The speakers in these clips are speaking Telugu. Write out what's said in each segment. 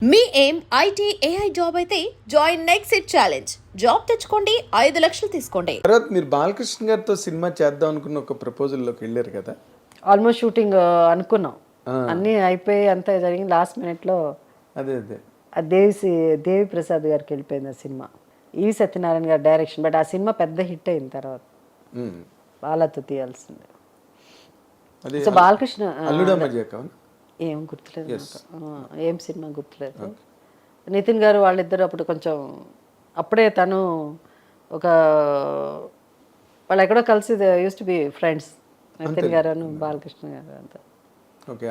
మీ ఏం ఐటీ ఏఐ జాబ్ అయితే join next it challenge. Job తెచ్చుకోండి, 5 లక్షలు తీసుకోండి. తర్వాత మీరు బాలకృష్ణ గారితో సినిమా చేద్దాం అనుకున్న ఒక ప్రపోజల్లోకి వెళ్ళారు కదా. ఆల్మోస్ట్ షూటింగ్ అనుకున్నాం, అన్నీ అయిపోయి అంతా జరిగింది. లాస్ట్ మినిట్లో అదే అదే దేవి ప్రసాద్ గారికి వెళ్ళిపోయింది ఆ సినిమా. ఈ సత్యనారాయణ గారి డైరెక్షన్. బట్ ఆ సినిమా పెద్ద హిట్ అయిన తర్వాత బాలాతో తీయాల్సింది. సో బాలకృష్ణ అల్లుడా మజాకా ఏం గుర్తులేదు నాకు. ఏం సినిమా గుర్తులేదు. నితిన్ గారు వాళ్ళిద్దరు అప్పుడు కొంచెం అప్పుడే తను ఒక వాళ్ళు ఎక్కడో కలిసి use to be friends, Nitin garu Balakrishna గారు అంతా. ఓకే,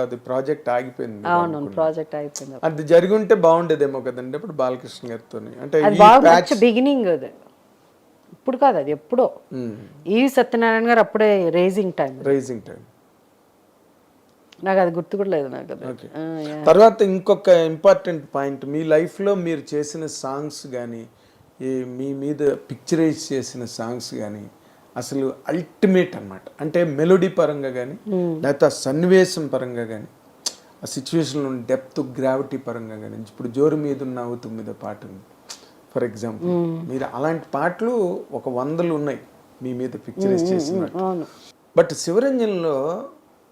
అది ప్రాజెక్ట్ ఆగిపోయింది. అవును, ప్రాజెక్ట్ అయిపోయింది. అది జరిగి ఉంటే బాగుండేదేమో కదండి అప్పుడు బాలకృష్ణ గారితో. అంటే అది బాగా బిగినింగ్, అది ఇప్పుడు కాదు, అది ఎప్పుడో. ఈ సత్యనారాయణ గారు అప్పుడే రైజింగ్ టైం. నాకు అది గుర్తు కూడా లేదు నాకు. తర్వాత ఇంకొక ఇంపార్టెంట్ పాయింట్, మీ లైఫ్లో మీరు చేసిన సాంగ్స్ కానీ, మీ మీద పిక్చరైజ్ చేసిన సాంగ్స్ కానీ అసలు అల్టిమేట్ అన్నమాట. అంటే మెలోడీ పరంగా కానీ, లేకపోతే ఆ సన్నివేశం పరంగా కానీ, ఆ సిచ్యువేషన్లో డెప్త్ గ్రావిటీ పరంగా కానీ. ఇప్పుడు జోరు మీద ఉన్న తొమ్మిదో పాట ఫర్ ఎగ్జాంపుల్, మీరు అలాంటి పాటలు ఒక 100 ఉన్నాయి మీ మీద పిక్చరైజ్ చేసిన. బట్ శివరంజన్లో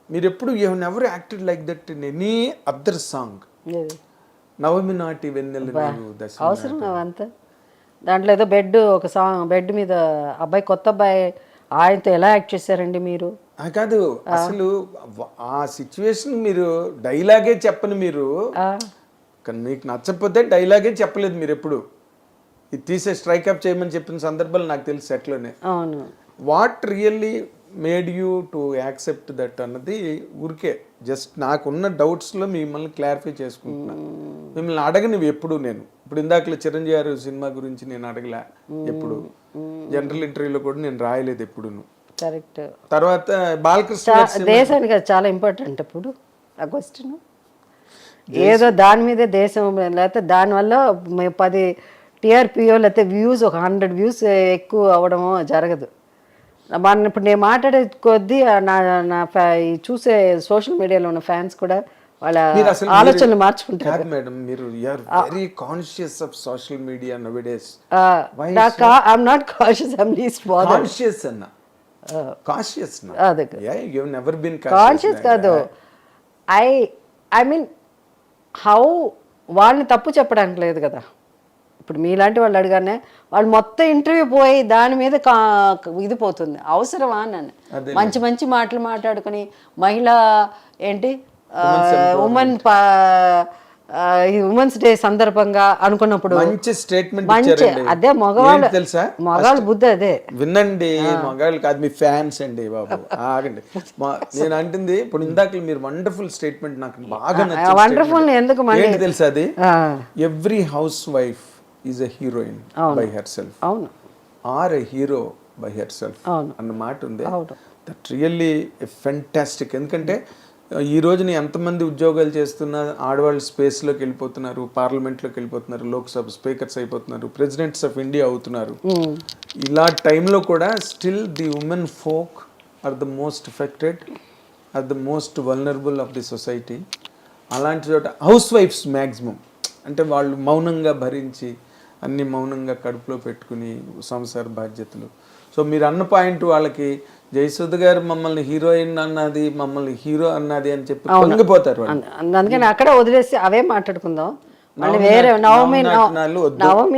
మీరు ఎప్పుడు you never acted like that in any other song. Navami నాటి వెన్నెల అవసరం అవంతా. దాంట్లో ఏదో ఒక సాంగ్ బెడ్ మీద అబ్బాయి, కొత్త అబ్బాయి, ఆయనతో ఎలా యాక్ట్ చేశారండి మీరు? కాదు, అసలు ఆ సిచ్యువేషన్ మీరు డైలాగే చెప్పని మీరు, మీకు నచ్చకపోతే డైలాగే చెప్పలేదు మీరు ఎప్పుడు. ఇది తీసే స్ట్రైక్అప్ చేయమని చెప్పిన సందర్భాలు నాకు తెలుసు సెట్లోనే. అవును. What really made you to accept that అన్నది ఊరికే జస్ట్ నాకున్న డౌట్స్లో మిమ్మల్ని క్లారిఫై చేసుకుంటున్నాను. మిమ్మల్ని అడగనివి ఎప్పుడు నేను. ఇప్పుడు ఇందాకలో చిరంజీవి గారు సినిమా గురించి నేను అడగలే ఎప్పుడు, జనరల్ ఇంటర్వ్యూలో కూడా నేను రాయలేదు ఎప్పుడు. కరెక్ట్. తర్వాత బాలకృష్ణ దేశానికి అది చాలా ఇంపార్టెంట్. అప్పుడు ఆ క్వశ్చన్ ఏదో దాని మీదే దేశం, లేకపోతే దానివల్ల 10 TRPO లేకపోతే వ్యూస్, ఒక 100 వ్యూస్ ఎక్కువ అవ్వడమో జరగదు. ఇప్పుడు నేను మాట్లాడే కొద్దీ చూసే సోషల్ మీడియాలో ఉన్న ఫ్యాన్స్ కూడా వాళ్ళ ఆలోచనలు మార్చుకుంటారు. మేడం, మీరు very conscious of social media nowadays. I'm not conscious, I'm least bothered. Conscious అన్న, కాన్షియస్ అదే, you have never been conscious కాదు. ఐ మీన్ హౌ, వాళ్ళని తప్పు చెప్పడానికి లేదు కదా. ఇప్పుడు మీలాంటి వాళ్ళు అడగానే వాళ్ళు మొత్తం ఇంటర్వ్యూ పోయి దాని మీద ఇది పోతుంది. అవసరమా నన్ను మంచి మంచి మాటలు మాట్లాడుకుని మహిళా ఏంటి ఉమెన్స్ డే సందర్భంగా అనుకున్నప్పుడు మంచి స్టేట్మెంట్ అదే మగవాళ్ళు తెలుసా, మగవాళ్ళ బుద్ధి అదే. వినండి, మగవాళ్ళు కాదు మీ ఫ్యాన్స్ అండి బాబు, ఆగండి. నేను అంటుంది ఇప్పుడు ఇందాక మీరు వండర్ఫుల్ స్టేట్మెంట్ నాకు బాగా నచ్చింది. వండర్ఫుల్ ఎందుకు తెలుసా అది, every housewife is a heroine by herself, or a hero by herself అన్న మాట ఉంది. That really fantastic. ఎందుకంటే ఈ రోజున ఎంతమంది ఉద్యోగాలు చేస్తున్నా ఆడవాళ్ళు స్పేస్లోకి వెళ్ళిపోతున్నారు, పార్లమెంట్లోకి వెళ్ళిపోతున్నారు, లోక్సభ స్పీకర్స్ అయిపోతున్నారు, ప్రెసిడెంట్స్ ఆఫ్ ఇండియా అవుతున్నారు. ఇలా టైంలో కూడా still the womenfolk are the most affected, are the most vulnerable of the society. అలాంటి చోట హౌస్ వైఫ్స్ మ్యాక్సిమం అంటే వాళ్ళు మౌనంగా భరించి, అన్ని మౌనంగా కడుపులో పెట్టుకుని సంసార బాధ్యతలు. సో మీరు అన్న పాయింట్, వాళ్ళకి జయసుధ గారు మమ్మల్ని హీరోయిన్ అన్నది, మమ్మల్ని హీరో అన్నది అని చెప్పి పొంగిపోతారు. అందుకని అక్కడే వదిలేసి అవే మాట్లాడుకుందాం. మళ్ళీ వేరే నవమి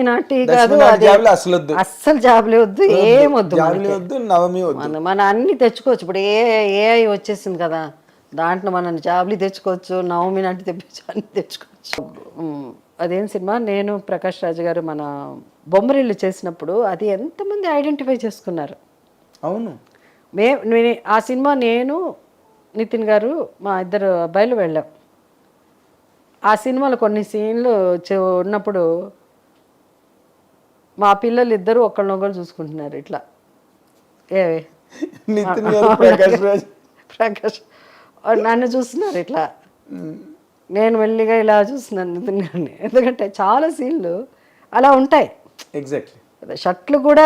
నాటి కాదు, అస్సలు జాబులే వద్దు, ఏమొద్దు, నవమి వద్దు. మన అన్ని తెచ్చుకోవచ్చు. ఇప్పుడు ఏఐ వచ్చేసింది కదా, దాంట్లో మనం జాబులు తెచ్చుకోవచ్చు, నవమి నాటి తెప్పించు, అన్ని తెచ్చుకోవచ్చు. అదేం సినిమా, నేను ప్రకాష్ రాజు గారు మన బొమ్మరిల్లు చేసినప్పుడు అది ఎంతమంది ఐడెంటిఫై చేసుకున్నారు. అవును, ఆ సినిమా నేను నితిన్ గారు మా ఇద్దరు అబ్బాయిలు వెళ్ళాం. ఆ సినిమాలో కొన్ని సీన్లు ఉన్నప్పుడు మా పిల్లలు ఇద్దరు ఒకళ్ళనొకళ్ళు చూసుకుంటున్నారు ఇట్లా. ప్రకాష్ నన్ను చూస్తున్నారు ఇట్లా, నేను మెల్లిగా ఇలా చూస్తున్నాను నితిన్ గారిని. ఎందుకంటే చాలా సీన్లు అలా ఉంటాయి. ఎగ్జాక్ట్లీ. షర్ట్లు కూడా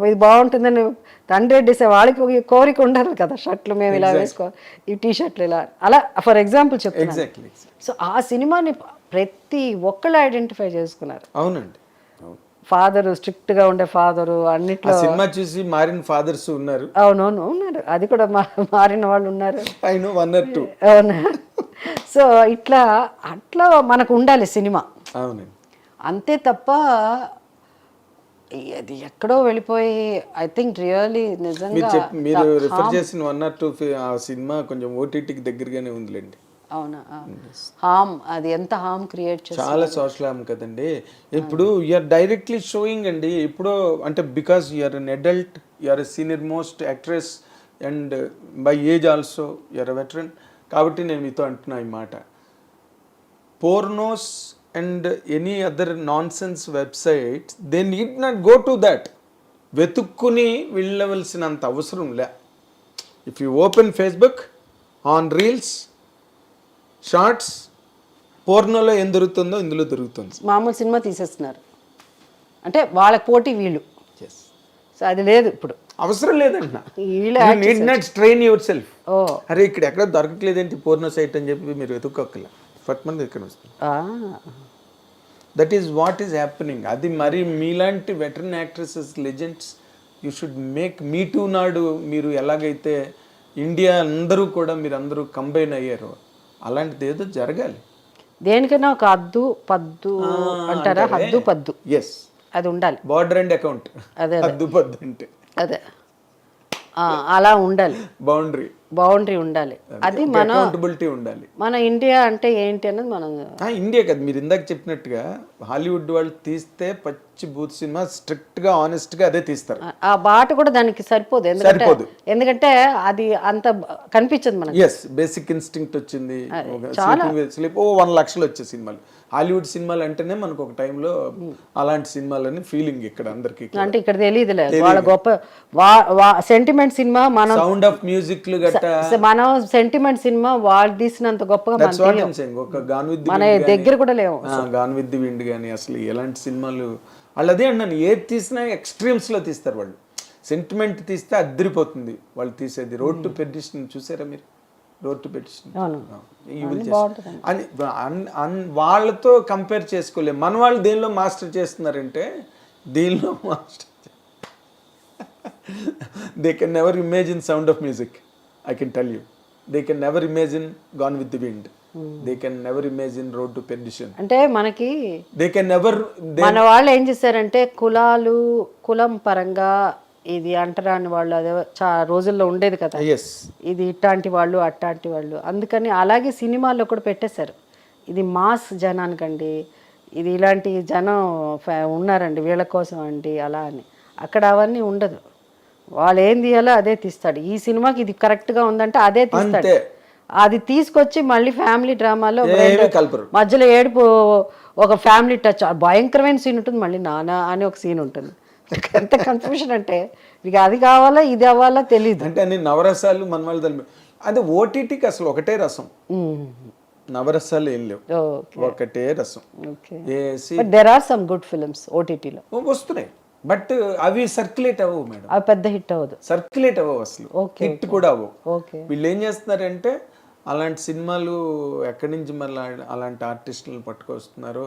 ఇది బాగుంటుందని తండ్రి డిసైడ్ వాళ్ళకి ఒక కోరిక ఉండదు కదా, షర్ట్లు మేము ఇలా వేసుకో, ఈ టీ షర్ట్లు ఇలా, అలా ఫర్ ఎగ్జాంపుల్ చెప్తున్నాను. ఎగ్జాక్ట్లీ. సో ఆ సినిమాని ప్రతి ఒక్కళ్ళు ఐడెంటిఫై చేసుకున్నారు. అవునండి. ఫాదరు స్ట్రిక్ట్ గా ఉండే ఫాదరు అన్నిట్లో సినిమా చూసి మారిన ఫాదర్స్ ఉన్నారు. అవునవును ఉన్నారు, అది కూడా మారిన వాళ్ళు ఉన్నారు. I know 1 or 2. అవునా. సో అట్లా మనకు ఉండాలి సినిమా. అవునండి. అంతే తప్ప అది ఎక్కడో వెళ్ళిపోయి ఐ థింక్ రియల్లీ నిజంగా మీరు రిఫర్ చేసిన 1 or 2 ఆ సినిమా కొంచెం ఓటీటీకి దగ్గరగానే ఉందిలేండి. అవునా. హామ్, అది ఎంత హామ్ క్రియేట్ చేస్తుంది. చాలా సోషల్ హామ్ కదండి. ఇప్పుడు యూఆర్ డైరెక్ట్లీ షోయింగ్ అండి. ఇప్పుడు అంటే because you are an adult, you are a senior most actress and by age also you are a veteran. కాబట్టి నేను మీతో అంటున్నా ఈ మాట. Pornos and any other nonsense websites they need not go to that. వెతుక్కుని వెళ్ళవలసినంత అవసరం లే. If you open Facebook, on reels, shorts, పోర్నోలో ఏం దొరుకుతుందో ఇందులో దొరుకుతుంది. మామూలు సినిమా తీసేస్తున్నారు అంటే వాళ్ళకి పోటీ వీళ్ళు. సో అది లేదు ఇప్పుడు, అవసరం లేదంట. వీళ్ళు ట్రైన్ యువర్ సెల్ఫ్. అరే ఇక్కడ ఎక్కడ దొరకట్లేదేంటి పోర్నో సైట్ అని చెప్పి మీరు వెతుక్కోకల ఫట్ మంది ఇక్కడ వస్తుంది. That is what is happening. అది మరి మీలాంటి veteran actresses, legends, you should make me two నాడు మీరు ఎలాగైతే ఇండియా అందరూ కూడా మీరు అందరూ కంబైన్ అయ్యారు, అలాంటిది ఏదో జరగాలి. దేనికైనా ఒక హద్దు పద్దు అంటారా, హద్దు పద్దు. ఎస్, అది ఉండాలి. బార్డర్ అండ్ అకౌంట్, అదే హద్దు పద్దు అంటే అదే అలా ఉండాలి. బౌండరీ ఉండాలి. అది మన అకౌంటబిలిటీ ఉండాలి. మన ఇండియా అంటే ఏంటి అన్నది మనం ఇండియా కదా. మీరు ఇందాక చెప్పినట్టుగా హాలీవుడ్ వాళ్ళు తీస్తే పచ్చి బూత్ సినిమా స్ట్రిక్ట్ గా ఆనెస్ట్ గా అదే తీస్తారు. ఆ బాట కూడా దానికి సరిపోదు. ఎందుకంటే అది అంత కనిపించదు మనకి. ఎస్, బేసిక్ ఇన్స్టింక్ట్ వచ్చింది. 1 లక్షలు వచ్చే సినిమాలు హాలీవుడ్ సినిమాలు అంటేనే మనకు ఒక టైంలో అలాంటి సినిమాలని ఫీలింగ్ ఇక్కడ అందరికి. అంటే ఇక్కడ తెలియదులే వాళ్ళ గొప్ప సెంటిమెంట్ సినిమా. మనం సౌండ్ ఆఫ్ మ్యూజిక్ మనం సెంటిమెంట్ సినిమా వాళ్ళు తీసినంత గొప్పగా మన దగ్గర కూడా లేవు. గాన్ విత్ ది విండ్ కానీ అసలు ఎలాంటి సినిమాలు వాళ్ళు అదే అన్నాను. ఏది తీసినా ఎక్స్ట్రీమ్స్ లో తీస్తారు వాళ్ళు. సెంటిమెంట్ తీస్తే అద్దరిపోతుంది వాళ్ళు తీసేది. రోడ్ టు పెర్డిషన్ చూసారా మీరు? రోడ్ టు పెర్డిషన్ అని వాళ్ళతో కంపేర్ చేసుకోలేము. మన వాళ్ళు దేనిలో మాస్టర్ చేస్తున్నారంటే దీనిలో master. They can never imagine sound of music. I can tell you, they can never imagine Gone with the Wind. They can never imagine Road to Perdition. అంటే మనకి they can never. మన వాళ్ళు ఏం చేశారంటే కులం పరంగా ఇది అంటరాని వాళ్ళు అదే రోజుల్లో ఉండేది కదా. Yes. ఇది ఇట్లాంటి వాళ్ళు అట్లాంటి వాళ్ళు, అందుకని అలాగే సినిమాల్లో కూడా పెట్టేశారు. ఇది మాస్ జనానికండి, ఇది ఇలాంటి జనం ఉన్నారండి వీళ్ళ కోసం అండి అలా అని. అక్కడ అవన్నీ ఉండదు. వాళ్ళు ఏం తీయాలో అదే తీస్తాడు. ఈ సినిమాకి ఇది కరెక్ట్ గా ఉందంటే అదే తీస్తాడు. అది తీసుకొచ్చి మళ్ళీ ఫ్యామిలీ డ్రామాలో మధ్యలో ఏడుపు, ఒక ఫ్యామిలీ టచ్, భయంకరమైన సీన్ ఉంటుంది. మళ్ళీ నానా అని ఒక సీన్ ఉంటుంది. ఎంత కన్ఫ్యూషన్ అంటే ఇక అది కావాలా ఇది అవ్వాలా తెలియదు. అంటే అన్ని నవరసాలు మన వాళ్ళు. అదే ఓటీటీకి అసలు ఒకటే రసం, నవరసాలు ఏం లేవు, ఒకటే రసం. There are some good films ఓటీటీలో వస్తున్నాయి, బట్ అవి సర్క్యులేట్ అవ్వవు మేడం. అవి పెద్ద హిట్ అవ్వదు, సర్క్యులేట్ అవ్వవు అసలు, హిట్ కూడా అవ్వవు. వీళ్ళు ఏం చేస్తున్నారంటే అలాంటి సినిమాలు ఎక్కడి నుంచి మళ్ళీ అలాంటి ఆర్టిస్టులను పట్టుకొస్తున్నారో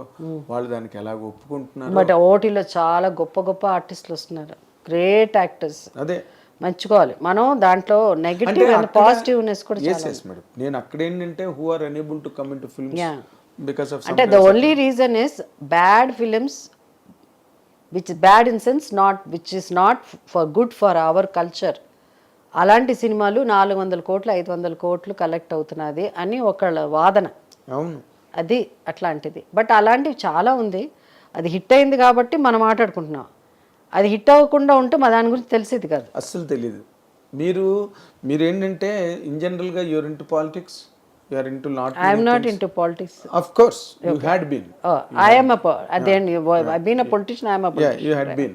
వాళ్ళు దానికి ఎలాగ ఒప్పుకుంటున్నారు. బట్ ఓటీలో చాలా గొప్ప గొప్ప ఆర్టిస్టులు వస్తున్నారు, గ్రేట్ యాక్టర్స్. అదే మెచ్చుకోవాలి మనం. దాంట్లో నెగటివ్ అండ్ పాజిటివ్నెస్ కూడా చాలా. మేడం నేను అక్కడ ఏంటంటే who are unable to come into films because of అంటే the only reason is bad films which is bad in sense, which is not for good for our culture. అలాంటి సినిమాలు 400 కోట్లు 500 కోట్లు కలెక్ట్ అవుతున్నది అని ఒకళ్ళ వాదన. అవును, అది అట్లాంటిది. బట్ అలాంటివి చాలా ఉంది. అది హిట్ అయింది కాబట్టి మనం మాట్లాడుకుంటున్నాం. అది హిట్ అవ్వకుండా ఉంటే మా దాని గురించి తెలిసేది కాదు, అస్సలు తెలియదు. మీరేంటంటే ఇన్ జనరల్గా you're into politics. You are into not. I am not into politics. Of course, you had been. I am I've been a politician. I am a politician. Yeah, you had been.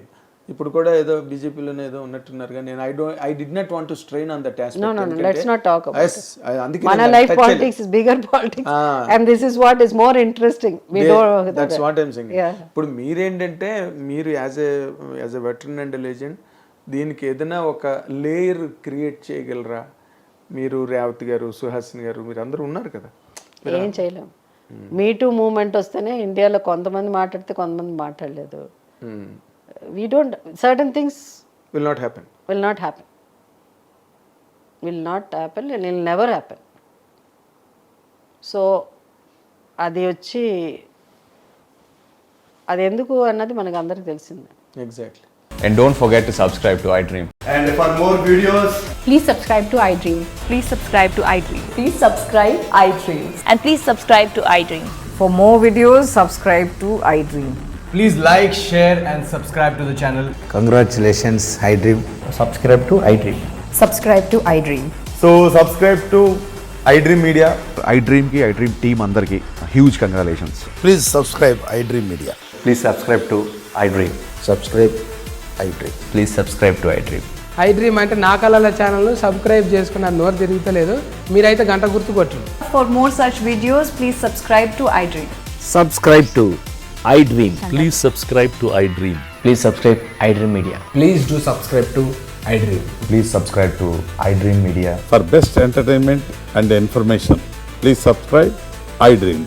ఇప్పుడు కూడా ఏదో బీజేపీలోనే ఏదో ఉన్నట్టున్నారు కానీ నేను I did not want to strain on that No, no, no. Let's not talk about it. అందుకే Mana life politics is bigger politics, and this is what is more interesting. We don't. That's what I'm saying. Yeah. ఇప్పుడు మీరేంటంటే మీరు as a veteran and legend దీనికి ఏదైనా ఒక లేయర్ క్రియేట్ చేయగలరా? మీరు రేవతి గారు, సుహాసిని గారు, మీరు అందరూ ఉన్నారు కదా. ఏం చేయలేం. మీ టూ మూమెంట్ వస్తేనే ఇండియాలో కొంతమంది మాట్లాడితే కొంతమంది మాట్లాడలేదు. We don't, certain things will not happen. will not happen and will never happen. So అది వచ్చి అది ఎందుకు అన్నది మనకు అందరికి తెలిసిందే. Exactly. And don't forget to subscribe to iDream. And for more videos, Please subscribe to iDream. Please subscribe to iDream. Please subscribe iDream. And please subscribe to iDream. For more videos, subscribe to iDream. please like, share and subscribe to the channel. Congratulations, iDream. Subscribe to iDream. Subscribe to iDream. So subscribe to iDream Media. iDream ki iDream team andarki huge congratulations. Please subscribe iDream Media. Please subscribe to iDream. Subscribe iDream. Please subscribe to iDream. iDream అంటే నా కళల ఛానల్ సబ్స్క్రైబ్ చేసుకున్న నోరు తిరుగుతలేదు. మీరైతే గంట గుర్తు కొట్టండి. For more such videos, please subscribe to iDream. Subscribe to iDream. Please subscribe to iDream. Please subscribe iDream Media. Please do subscribe to iDream. Please subscribe to iDream Media. For best entertainment and information, please subscribe iDream.